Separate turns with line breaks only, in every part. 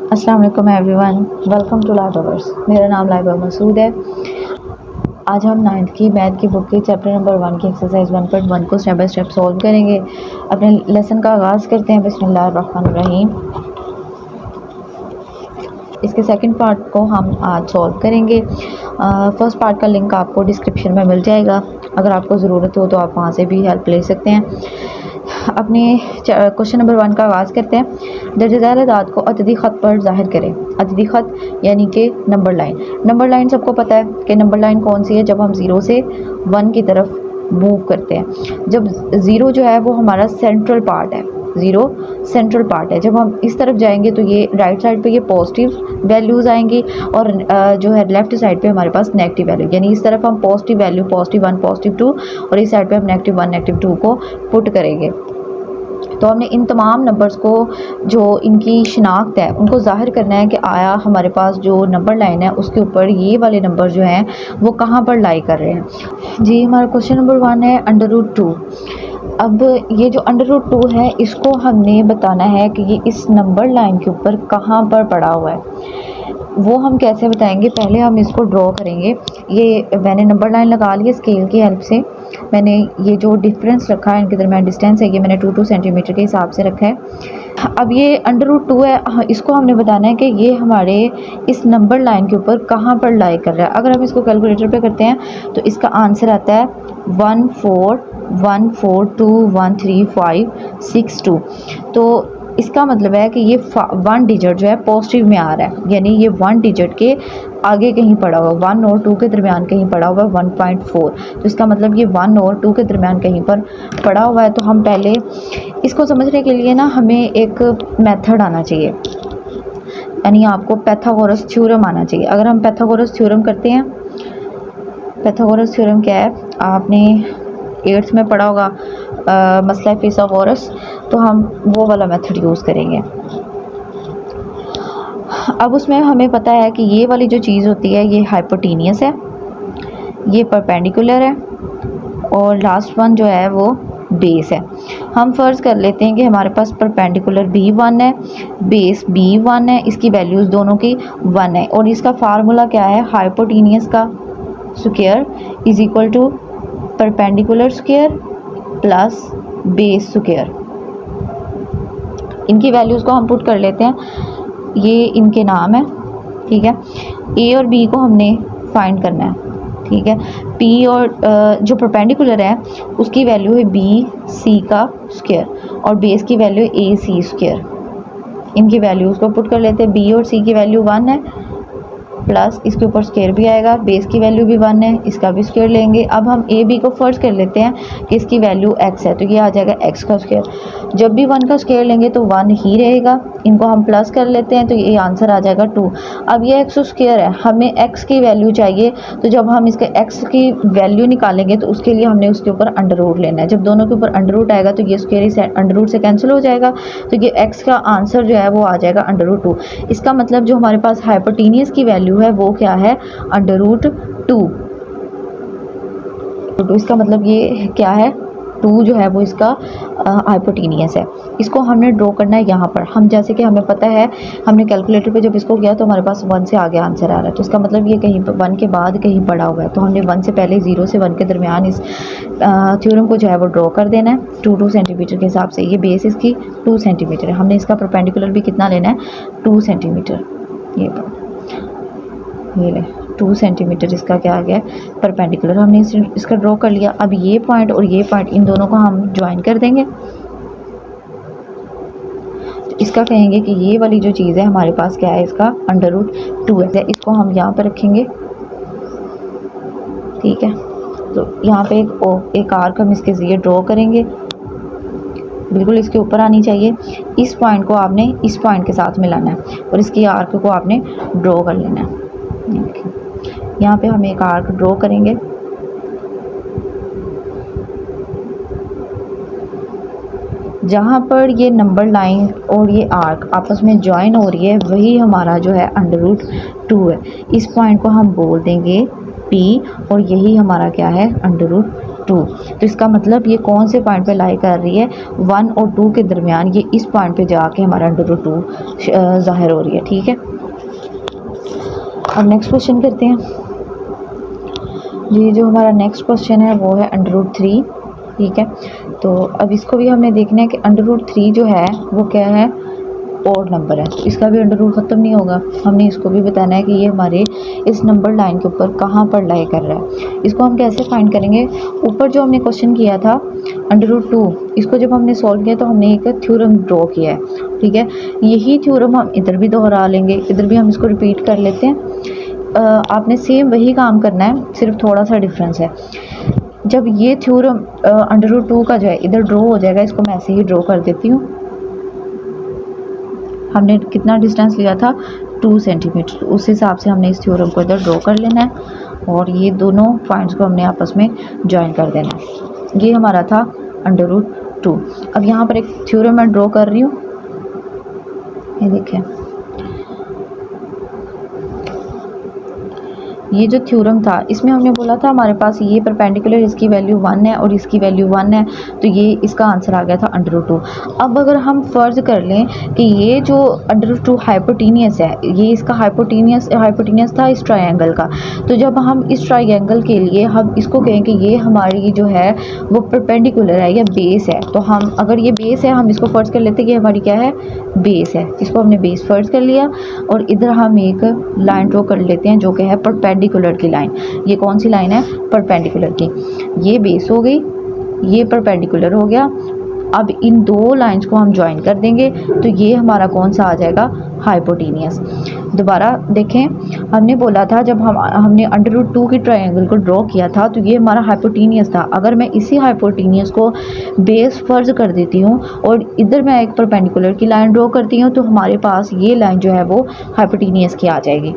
अस्सलाम वालेकुम everyone, welcome to live hours. मेरा नाम लाइबा मसूद है। आज हम 9th की मैथ की बुक के चैप्टर नंबर 1 की एक्सरसाइज 1.1 को स्टेप बाय स्टेप सॉल्व करेंगे। अपने लेसन का आगाज़ करते हैं बिस्मिल्लाहिर्रहमानिर्रहीम। इसके सेकंड पार्ट को हम आज सॉल्व करेंगे। फर्स्ट पार्ट का लिंक आपको डिस्क्रिप्शन में मिल जाएगा, अगर आपको ज़रूरत हो तो आप वहाँ से भी हेल्प ले सकते हैं। अपने क्वेश्चन नंबर 1 का आगाज़ करते हैं। दर्ज झैल अदाद को अददी ख़त पर ज़ाहिर करें। अददी ख़त यानी कि नंबर लाइन। नंबर लाइन सबको पता है कि नंबर लाइन कौन सी है, जब हम 0 से 1 की तरफ मूव करते हैं। जब 0 जो है वो हमारा सेंट्रल पार्ट है, 0 सेंट्रल पार्ट है। जब हम इस तरफ जाएंगे तो ये राइट साइड पे ये पॉजिटिव वैल्यूज़ आएंगी और जो है लेफ़्ट साइड पे हमारे पास नेगेटिव वैल्यू, यानी इस तरफ हम पॉजिटिव वैल्यू +1 +2 और इस साइड पे हम -1 -2 को पुट करेंगे। तो हमने इन तमाम नंबर्स को, जो इनकी शिनाख्त है, उनको ज़ाहिर करना है कि आया हमारे पास जो नंबर लाइन है उसके ऊपर ये वाले नंबर जो हैं वो कहाँ पर लाई कर रहे हैं। जी, हमारा क्वेश्चन नंबर 1 है √2। अब ये जो √2 है इसको हमने बताना है कि ये इस नंबर लाइन के ऊपर कहाँ पर पड़ा हुआ है। वो हम कैसे बताएंगे, पहले हम इसको ड्रॉ करेंगे। ये मैंने नंबर लाइन लगा ली है स्केल की हेल्प से। मैंने ये जो डिफरेंस रखा है इनके दरमियान डिस्टेंस है, ये मैंने 2 सेंटीमीटर के हिसाब से रखा है। अब ये √2 है, इसको हमने बताना है कि ये हमारे इस नंबर लाइन के ऊपर कहाँ पर लाई कर रहा है। अगर हम इसको कैलकुलेटर पे करते हैं तो इसका आंसर आता है 141421356 तो इसका मतलब है कि ये 1 डिजिट जो है पॉजिटिव में आ रहा है, यानी ये 1 डिजिट के आगे कहीं पड़ा हुआ, 1 और 2 के दरमियान कहीं पड़ा हुआ है 1.4। तो इसका मतलब ये 1 और 2 के दरमियान कहीं पर पड़ा हुआ है। तो हम पहले इसको समझने के लिए ना हमें एक मेथड आना चाहिए, यानी आपको पाइथागोरस थ्योरम आना चाहिए। अगर हम पाइथागोरस थ्योरम करते हैं, पाइथागोरस थ्योरम क्या है, आपने 8th में पढ़ा होगा मसला फिसागोरस, तो हम वो वाला मेथड यूज़ करेंगे। अब उसमें हमें पता है कि ये वाली जो चीज़ होती है ये हाइपोटेनियस है, ये परपेंडिकुलर है और लास्ट वन जो है वो बेस है। हम फ़र्ज़ कर लेते हैं कि हमारे पास परपेंडिकुलर भी 1 है, बेस भी 1 है, इसकी वैल्यूज़ दोनों की 1 है और इसका फार्मूला क्या है, हाइपोटेनियस का square is equal to perpendicular square plus base square. इनकी वैल्यूज़ को हम पुट कर लेते हैं, ये इनके नाम है, ठीक है। ए और बी को हमने फाइंड करना है, ठीक है। पी और जो परपेंडिकुलर है उसकी वैल्यू है बी सी का स्क्वायर और बेस की वैल्यू है ए सी स्क्वायर। इनकी वैल्यूज़ को पुट कर लेते हैं, बी और सी की वैल्यू 1 है प्लस इसके ऊपर स्क्वायर भी आएगा, बेस की वैल्यू भी 1 है, इसका भी स्क्वायर लेंगे। अब हम ए बी को फर्ज कर लेते हैं कि इसकी वैल्यू x है, तो ये आ जाएगा x का स्क्वायर। जब भी 1 का स्क्वायर लेंगे तो 1 ही रहेगा, इनको हम प्लस कर लेते हैं तो ये आंसर आ जाएगा 2। अब ये x स्क्वायर है, हमें x की वैल्यू चाहिए, तो जब हम इसके x की वैल्यू निकालेंगे तो उसके लिए हमने उसके ऊपर अंडर रूट लेना है। जब दोनों के ऊपर अंडर रूट आएगा तो ये स्क्वायर इस अंडर रूट से कैंसिल हो जाएगा, तो ये x का आंसर जो है वो आ जाएगा √2। इसका मतलब जो हमारे पास हाइपोटेनियस की वैल्यू है वो क्या है, √2। तो इसका मतलब ये क्या है, 2 जो है वो इसका हाइपोटेनियस है। इसको हमने ड्रॉ करना है यहाँ पर। हम जैसे कि हमें पता है, हमने कैलकुलेटर पे जब इसको किया तो हमारे पास 1 से आगे आंसर आ रहा है, तो इसका मतलब ये कहीं 1 के बाद कहीं पड़ा हुआ है। तो हमने 1 से पहले 0 से 1 के दरमियान इस थ्योरम को जो है वो ड्रॉ कर देना है 2 सेंटीमीटर के हिसाब से। ये बेस इसकी 2 सेंटीमीटर है, हमने इसका परपेंडिकुलर भी कितना लेना है, 2 सेंटीमीटर। ये ले 2 सेंटीमीटर इसका क्या आ गया, परपेंडिकुलर। हमने इसका ड्रॉ कर लिया। अब ये पॉइंट और ये पॉइंट, इन दोनों को हम ज्वाइन कर देंगे, तो इसका कहेंगे कि ये वाली जो चीज़ है हमारे पास क्या है, इसका √2 है। इसको हम यहाँ पर रखेंगे, ठीक है। तो यहाँ पे एक आर्क हम इसके ज़रिए ड्रॉ करेंगे, बिल्कुल इसके ऊपर आनी चाहिए। इस पॉइंट को आपने इस पॉइंट के साथ मिलाना है और इसकी आर्क को आपने ड्रॉ कर लेना है। यहाँ पे हम एक आर्क ड्रॉ करेंगे, जहाँ पर ये नंबर लाइन और ये आर्क आपस में ज्वाइन हो रही है वही हमारा जो है √2 है। इस पॉइंट को हम बोल देंगे P और यही हमारा क्या है, 2। तो इसका मतलब ये कौन से पॉइंट पे लाई कर रही है, 1 और 2 के दरमियान, ये इस पॉइंट पे जाके हमारा √2 ज़ाहिर हो रही है। ठीक है, अब नेक्स्ट क्वेश्चन करते हैं जी। जो हमारा नेक्स्ट क्वेश्चन है वो है √3। ठीक है, तो अब इसको भी हमने देखना है कि √3 जो है वो क्या है, ओड नंबर है, तो इसका भी अंडर रूट ख़त्म नहीं होगा। हमने इसको भी बताना है कि ये हमारे इस नंबर लाइन के ऊपर कहाँ पर लाई कर रहा है। इसको हम कैसे फाइंड करेंगे, ऊपर जो हमने क्वेश्चन किया था √2, इसको जब हमने सॉल्व किया तो हमने एक थ्योरम ड्रॉ किया है। ठीक है, यही थ्योरम हम इधर भी दोहरा लेंगे, इधर भी हम इसको रिपीट कर लेते हैं। आपने सेम वही काम करना है, सिर्फ थोड़ा सा डिफरेंस है। जब ये थ्योरम √2 का जो है इधर ड्रॉ हो जाएगा, इसको मैं ऐसे ही ड्रॉ कर देती हूँ। हमने कितना डिस्टेंस लिया था, 2 सेंटीमीटर, उस हिसाब से हमने इस थ्योरम को इधर ड्रॉ कर लेना है और ये दोनों पॉइंट्स को हमने आपस में ज्वाइन कर देना है। ये हमारा था √2। अब यहाँ पर एक थ्योरम मैं ड्रॉ कर रही हूँ, ये देखें, ये जो थ्योरम था इसमें हमने बोला था हमारे पास ये परपेंडिकुलर, इसकी वैल्यू 1 है और इसकी वैल्यू 1 है, तो ये इसका आंसर आ गया था √2। अब अगर हम फ़र्ज़ कर लें कि ये जो √2 हाइपोटेनियस है, ये इसका हाइपोटेनियस था इस ट्रायंगल का, तो जब हम इस ट्रायंगल के लिए हम इसको कहें कि ये हमारी जो है वो परपेंडिकुलर है या बेस है, तो हम अगर ये बेस है हम इसको फ़र्ज़ कर लेते हैं कि हमारी क्या है, बेस है। इसको हमने बेस फ़र्ज़ कर लिया और इधर हम एक लाइन ड्रॉ कर लेते हैं जो कि है परपेंडिकुलर की लाइन। ये कौन सी लाइन है, परपेंडिकुलर की। ये बेस हो गई, ये परपेंडिकुलर हो गया। अब इन दो लाइंस को हम ज्वाइन कर देंगे तो ये हमारा कौन सा आ जाएगा, हाइपोटेनियस। दोबारा देखें, हमने बोला था जब हमने √2 की ट्रायंगल को ड्रॉ किया था तो ये हमारा हाइपोटेनियस था। अगर मैं इसी हाइपोटेनियस को बेस फ़र्ज़ कर देती हूँ और इधर मैं एक परपेंडिकुलर की लाइन ड्रॉ करती हूँ तो हमारे पास ये लाइन जो है वो हाइपोटेनियस की आ जाएगी।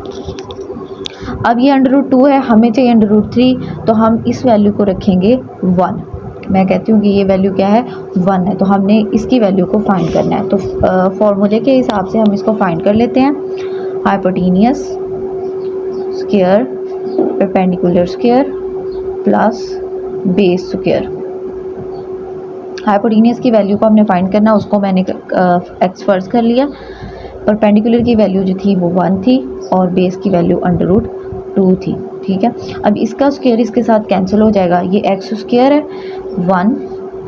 अब ये √2 है, हमें चाहिए √3, तो हम इस वैल्यू को रखेंगे 1। मैं कहती हूँ कि ये वैल्यू क्या है, 1 है, तो हमने इसकी वैल्यू को फाइंड करना है। तो फॉर्मूले के हिसाब से हम इसको फाइंड कर लेते हैं, hypotenuse square perpendicular square plus base square. Hypotenuse की वैल्यू को हमने फाइंड करना, उसको मैंने x फ़र्ज़ कर लिया। परपेंडिकुलर की वैल्यू जो थी वो 1 थी और बेस की वैल्यू √2 थी। ठीक है, अब इसका स्क्वायर इसके साथ कैंसिल हो जाएगा, ये x स्क्वायर है 1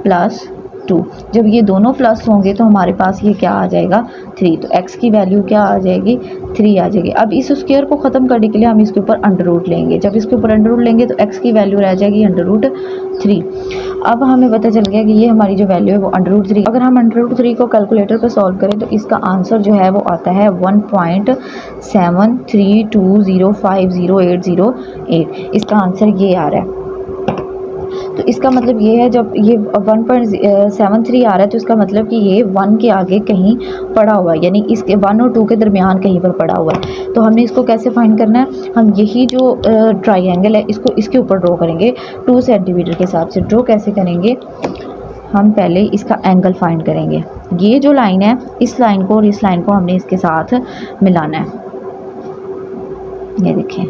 + 2। जब ये दोनों प्लस होंगे तो हमारे पास ये क्या आ जाएगा, 3। तो x की वैल्यू क्या आ जाएगी, 3 आ जाएगी। अब इस स्क्वायर को ख़त्म करने के लिए हम इसके ऊपर √ लेंगे। जब इसके ऊपर √ लेंगे तो x की वैल्यू रह जाएगी √3। अब हमें पता चल गया कि ये हमारी जो वैल्यू है वो √3। अगर हम √3 को कैलकुलेटर पर सॉल्व करें तो इसका आंसर जो है वो आता है 1.7320500808। इसका आंसर ये आ रहा है। तो इसका मतलब ये है, जब ये 1.73 आ रहा है तो इसका मतलब कि ये 1 के आगे कहीं पड़ा हुआ है, यानी इसके 1 और 2 के दरमियान कहीं पर पड़ा हुआ है। तो हमने इसको कैसे फाइंड करना है, हम यही जो ट्रायंगल है इसको इसके ऊपर ड्रॉ करेंगे 2 सेंटीमीटर के हिसाब से। ड्रॉ कैसे करेंगे, हम पहले इसका एंगल फाइंड करेंगे। ये जो लाइन है, इस लाइन को और इस लाइन को हमने इसके साथ मिलाना है। ये देखें,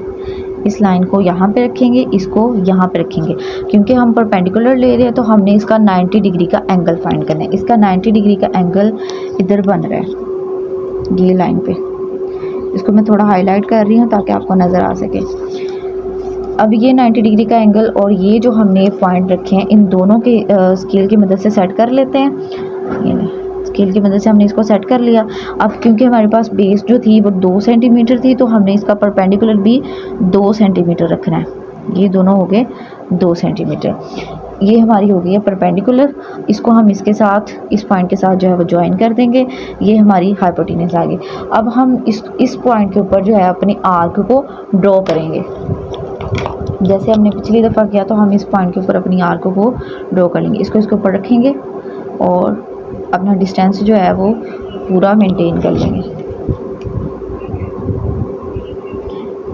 इस लाइन को यहाँ पे रखेंगे, इसको यहाँ पे रखेंगे। क्योंकि हम परपेंडिकुलर ले रहे हैं तो हमने इसका 90 डिग्री का एंगल फाइंड करना है। इसका 90 डिग्री का एंगल इधर बन रहा है, ये लाइन पे। इसको मैं थोड़ा हाईलाइट कर रही हूँ ताकि आपको नज़र आ सके। अब ये 90 डिग्री का एंगल और ये जो हमने पॉइंट रखे हैं, इन दोनों के स्केल की मदद से सेट कर लेते हैं। ये स्केल की मदद से हमने इसको सेट कर लिया। अब क्योंकि हमारे पास बेस जो थी वो 2 सेंटीमीटर थी तो हमने इसका परपेंडिकुलर भी 2 सेंटीमीटर रखना है। ये दोनों हो गए 2 सेंटीमीटर। ये हमारी हो गई है परपेंडिकुलर। इसको हम इसके साथ, इस पॉइंट के साथ जो है वो ज्वाइन कर देंगे। ये हमारी हाइपोटेनस आ गई। अब हम इस पॉइंट के ऊपर जो है अपनी आर्क को ड्रॉ करेंगे। जैसे हमने पिछली दफ़ा किया तो हम इस पॉइंट के ऊपर अपनी आर्क को ड्रॉ कर लेंगे। इसको इसके ऊपर रखेंगे और अपना डिस्टेंस जो है वो पूरा मेंटेन कर लेंगे।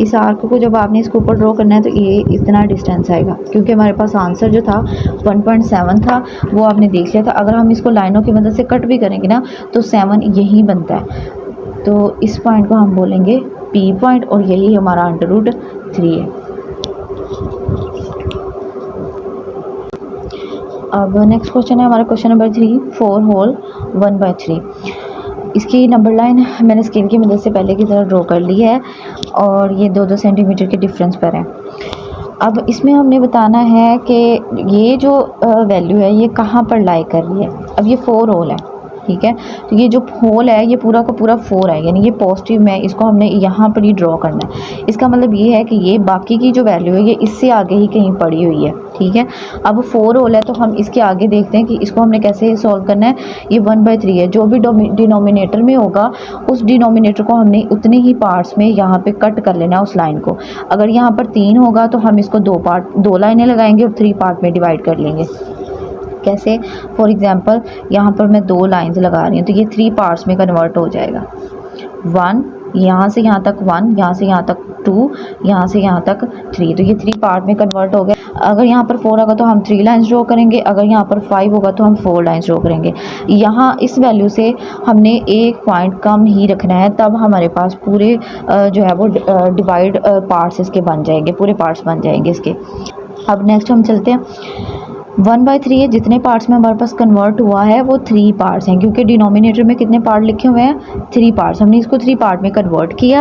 इस आर्क को जब आपने इसके ऊपर ड्रॉ करना है तो ये इतना डिस्टेंस आएगा। क्योंकि हमारे पास आंसर जो था 1.7 था, वो आपने देख लिया था। अगर हम इसको लाइनों की मदद से कट भी करेंगे ना तो 7 यही बनता है। तो इस पॉइंट को हम बोलेंगे P पॉइंट और यही हमारा √3 है। अब नेक्स्ट क्वेश्चन है हमारा क्वेश्चन नंबर 3, 4 होल 1/3। इसकी नंबर लाइन मैंने स्केल की मदद से पहले की तरह ड्रॉ कर ली है और ये 2-2 सेंटीमीटर के डिफरेंस पर है। अब इसमें हमने बताना है कि ये जो वैल्यू है ये कहाँ पर लाई कर रही है। अब ये 4 होल है, ठीक है, तो ये जो होल है ये पूरा का पूरा 4 है, यानी ये पॉजिटिव में, इसको हमने यहाँ पर ही ड्रॉ करना है। इसका मतलब ये है कि ये बाकी की जो वैल्यू है ये इससे आगे ही कहीं पड़ी हुई है, ठीक है। अब 4 होल है तो हम इसके आगे देखते हैं कि इसको हमने कैसे सॉल्व करना है। ये 1/3 है, जो भी डिनोमिनेटर में होगा उस डिनोमिनेटर को हमने उतने ही पार्ट्स में यहाँ पे कट कर लेना है उस लाइन को। अगर यहाँ पर 3 होगा तो हम इसको 2 लाइनें लगाएंगे और 3 पार्ट में डिवाइड कर लेंगे। कैसे? फॉर एग्जांपल यहाँ पर मैं 2 लाइंस लगा रही हूँ तो ये 3 पार्ट्स में कन्वर्ट हो जाएगा। 1 यहाँ से यहाँ तक 1, यहाँ से यहाँ तक 2, यहाँ से यहाँ तक 3, तो ये 3 पार्ट में कन्वर्ट हो गया। अगर यहाँ पर 4 होगा तो हम 3 लाइंस ड्रॉ करेंगे, अगर यहाँ पर 5 होगा तो हम 4 लाइंस ड्रॉ करेंगे। यहाँ इस वैल्यू से हमने एक पॉइंट कम ही रखना है, तब हमारे पास पूरे जो है वो डिवाइड पार्ट्स इसके बन जाएंगे, पूरे पार्ट्स बन जाएंगे इसके। अब नेक्स्ट हम चलते हैं 1/3 है, जितने पार्ट्स में हमारे पास कन्वर्ट हुआ है वो 3 पार्ट्स हैं, क्योंकि डिनोमिनेटर में कितने पार्ट लिखे हुए हैं? 3 पार्ट्स। हमने इसको 3 पार्ट में कन्वर्ट किया।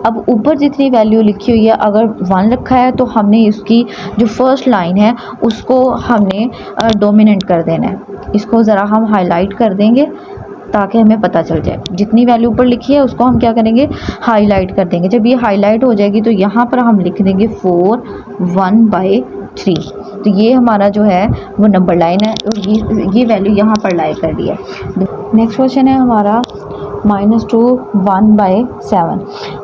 अब ऊपर जितनी वैल्यू लिखी हुई है, अगर 1 रखा है तो हमने इसकी जो फर्स्ट लाइन है उसको हमने डोमिनेंट कर देना है। इसको ज़रा हम हाईलाइट कर देंगे ताकि हमें पता चल जाए। जितनी वैल्यू ऊपर लिखी है उसको हम क्या करेंगे? हाईलाइट कर देंगे। जब ये हाईलाइट हो जाएगी तो यहाँ पर हम लिख देंगे 4 1/3। तो ये हमारा जो है वो नंबर लाइन है और ये वैल्यू यहाँ पर लाई कर दी है। नेक्स्ट क्वेश्चन है हमारा -2 1/7।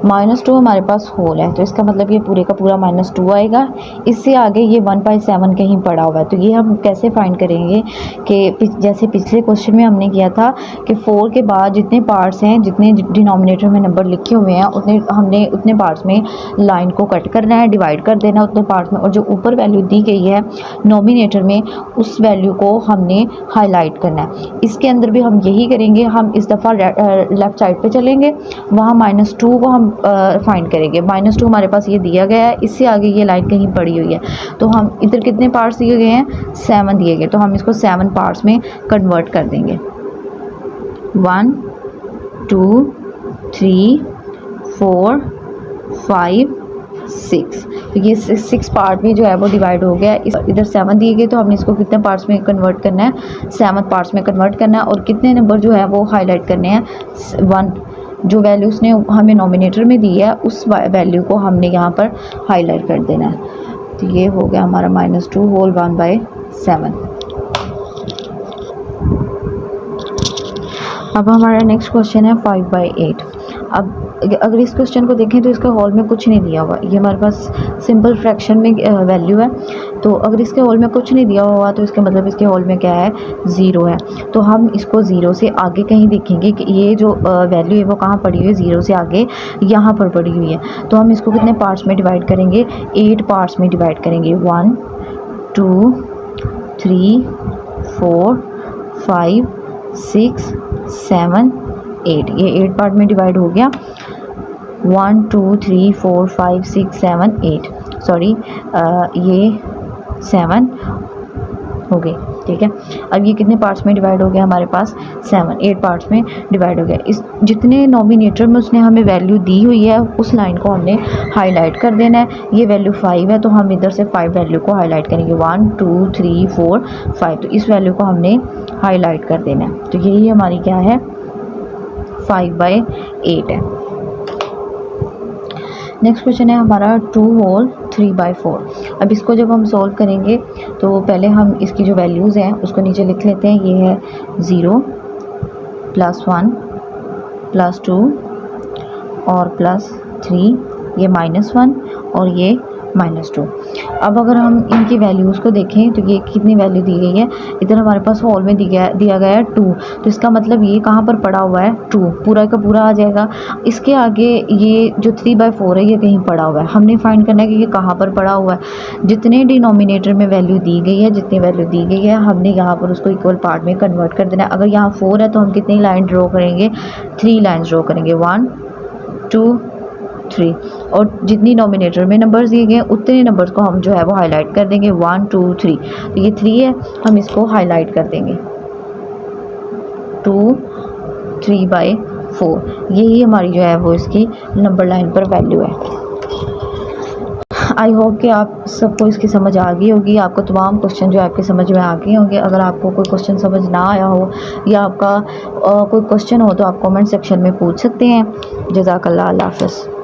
-2 हमारे पास होल है तो इसका मतलब ये पूरे का पूरा -2 आएगा। इससे आगे ये 1/7 कहीं पड़ा हुआ है, तो ये हम कैसे फाइंड करेंगे कि जैसे पिछले क्वेश्चन में हमने किया था कि 4 के बाद जितने पार्ट्स हैं, जितने डिनोमिनेटर में नंबर लिखे हुए हैं उतने पार्ट्स में लाइन को कट करना है, डिवाइड कर देना उतने पार्ट्स में, और जो ऊपर वैल्यू दी गई है नोमिनेटर में उस वैल्यू को हमने हाईलाइट करना है। इसके अंदर भी हम यही करेंगे। हम इस दफ़ा लेफ़्ट साइड पे चलेंगे, वहाँ -2 को हम फाइंड करेंगे। -2 हमारे पास ये दिया गया है, इससे आगे ये लाइन कहीं पड़ी हुई है, तो हम इधर कितने पार्ट्स दिए गए हैं? 7 दिए गए, तो हम इसको 7 पार्ट्स में कन्वर्ट कर देंगे। 1 2 3 4 5 6, तो ये 6 पार्ट में जो है वो डिवाइड हो गया। इधर 7 दिए गए तो हमने इसको कितने पार्ट्स में कन्वर्ट करना है? 7 पार्ट्स में कन्वर्ट करना है। और कितने नंबर जो है वो हाईलाइट करने हैं? 1। जो वैल्यू उसने हमें नोमिनेटर में दी है उस वैल्यू को हमने यहाँ पर हाईलाइट कर देना है। तो ये हो गया हमारा -2 होल 1/7। अब हमारा नेक्स्ट क्वेश्चन है 5/8। अब अगर इस क्वेश्चन को देखें तो इसका हॉल में कुछ नहीं दिया हुआ, ये हमारे पास सिंपल फ्रैक्शन में वैल्यू है। तो अगर इसके हॉल में कुछ नहीं दिया हुआ तो इसका मतलब इसके हॉल में क्या है? 0 है। तो हम इसको 0 से आगे कहीं देखेंगे कि ये जो वैल्यू है वो कहाँ पड़ी हुई है? 0 से आगे यहाँ पर पड़ी हुई है। तो हम इसको कितने पार्ट्स में डिवाइड करेंगे? 8 पार्ट्स में डिवाइड करेंगे। 1 2 3 4 5 6 7 8, ये 8 पार्ट में डिवाइड हो गया। 1 2 3 4 5 6 7 8, सॉरी ये 7 हो गई, ठीक है। अब ये कितने पार्ट्स में डिवाइड हो गया? हमारे पास 8 पार्ट्स में डिवाइड हो गया। इस जितने नोमिनेटर में उसने हमें वैल्यू दी हुई है उस लाइन को हमने हाईलाइट कर देना है। ये वैल्यू 5 है तो हम इधर से 5 वैल्यू को हाईलाइट करेंगे। 1 2 3 4 5, तो इस वैल्यू को हमने हाईलाइट कर देना है। तो यही हमारी क्या है? 5/8 है। नेक्स्ट क्वेश्चन है हमारा 2 होल 3/4। अब इसको जब हम सॉल्व करेंगे तो पहले हम इसकी जो वैल्यूज़ हैं उसको नीचे लिख लेते हैं। ये है 0 +1 +2 और +3, ये -1 और ये -2। अब अगर हम इनकी वैल्यूज़ को देखें तो ये कितनी वैल्यू दी गई है? इधर हमारे पास हॉल में दिया गया है 2, तो इसका मतलब ये कहाँ पर पड़ा हुआ है? 2 पूरा का पूरा आ जाएगा। इसके आगे ये जो 3/4 है ये कहीं पड़ा हुआ है। हमने फाइंड करना है कि ये कहाँ पर पड़ा हुआ है। जितने डिनोमिनेटर में वैल्यू दी गई है, जितनी वैल्यू दी गई है, हमने यहाँ पर उसको इक्वल पार्ट में कन्वर्ट कर देना है। अगर यहाँ 4 है तो हम कितनी लाइन ड्रॉ करेंगे? 3 लाइन ड्रॉ करेंगे। 1 2 3 और जितनी नोमिनेटर में नंबर्स दिए गए उतने नंबर्स को हम जो है वो हाईलाइट कर देंगे 1 2 3। तो ये 3 है, हम इसको हाईलाइट कर देंगे 2 3/4। यही हमारी जो है वो इसकी नंबर लाइन पर वैल्यू है। आई होप कि आप सबको इसकी समझ आ गई होगी, आपको तमाम क्वेश्चन जो है आपके समझ में आ गए होंगे। अगर आपको कोई क्वेश्चन समझ ना आया हो या आपका कोई क्वेश्चन हो तो आप कमेंट सेक्शन में पूछ सकते हैं। जज़ाकल्लाह, अल्लाह हाफ़िज़।